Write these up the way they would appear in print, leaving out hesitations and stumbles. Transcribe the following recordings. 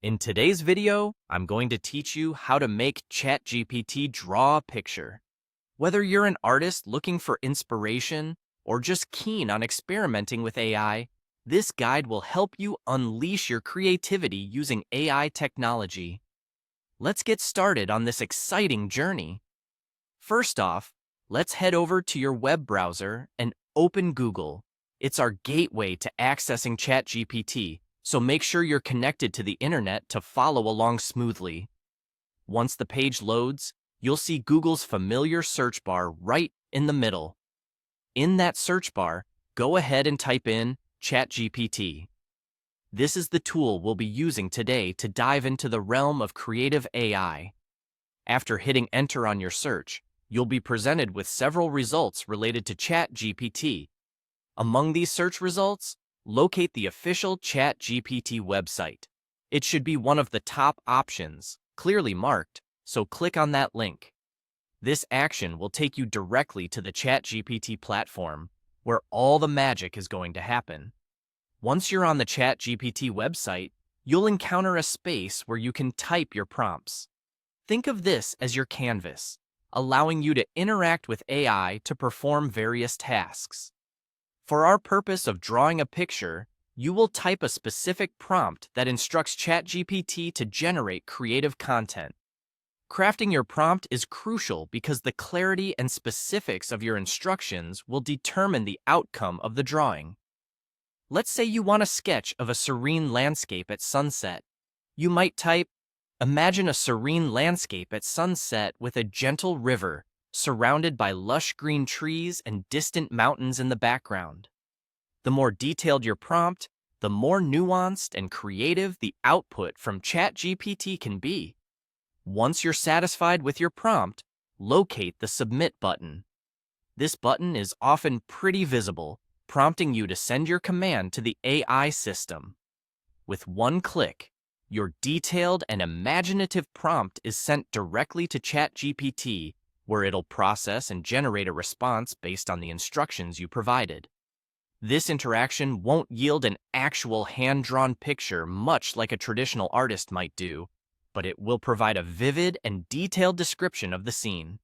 In today's video, I'm going to teach you how to make Chatgpt draw a picture. Whether you're an artist looking for inspiration or just keen on experimenting with AI, this guide will help you unleash your creativity using AI technology. Let's get started on this exciting journey. First off, let's head over to your web browser and open Google. It's our gateway to accessing Chatgpt, so make sure you're connected to the internet to follow along smoothly. Once the page loads, you'll see Google's familiar search bar right in the middle. In that search bar, go ahead and type in ChatGPT. This is the tool we'll be using today to dive into the realm of creative AI. After hitting enter on your search, you'll be presented with several results related to ChatGPT. Among these search results, locate the official ChatGPT website. It should be one of the top options, clearly marked, so click on that link. This action will take you directly to the ChatGPT platform, where all the magic is going to happen. Once you're on the ChatGPT website, you'll encounter a space where you can type your prompts. Think of this as your canvas, allowing you to interact with AI to perform various tasks. For our purpose of drawing a picture, you will type a specific prompt that instructs ChatGPT to generate creative content. Crafting your prompt is crucial because the clarity and specifics of your instructions will determine the outcome of the drawing. Let's say you want a sketch of a serene landscape at sunset. You might type, "Imagine a serene landscape at sunset with a gentle river, surrounded by lush green trees and distant mountains in the background." The more detailed your prompt, the more nuanced and creative the output from ChatGPT can be. Once you're satisfied with your prompt, locate the Submit button. This button is often pretty visible, prompting you to send your command to the AI system. With one click, your detailed and imaginative prompt is sent directly to ChatGPT, where it'll process and generate a response based on the instructions you provided. This interaction won't yield an actual hand-drawn picture much like a traditional artist might do, but it will provide a vivid and detailed description of the scene.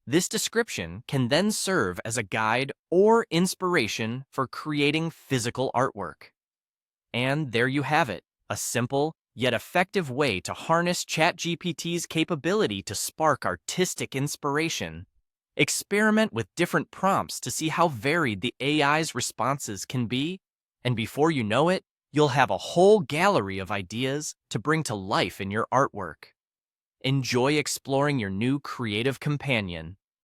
This description can then serve as a guide or inspiration for creating physical artwork. And there you have it, a simple yet effective way to harness ChatGPT's capability to spark artistic inspiration. Experiment with different prompts to see how varied the AI's responses can be, and before you know it, you'll have a whole gallery of ideas to bring to life in your artwork. Enjoy exploring your new creative companion.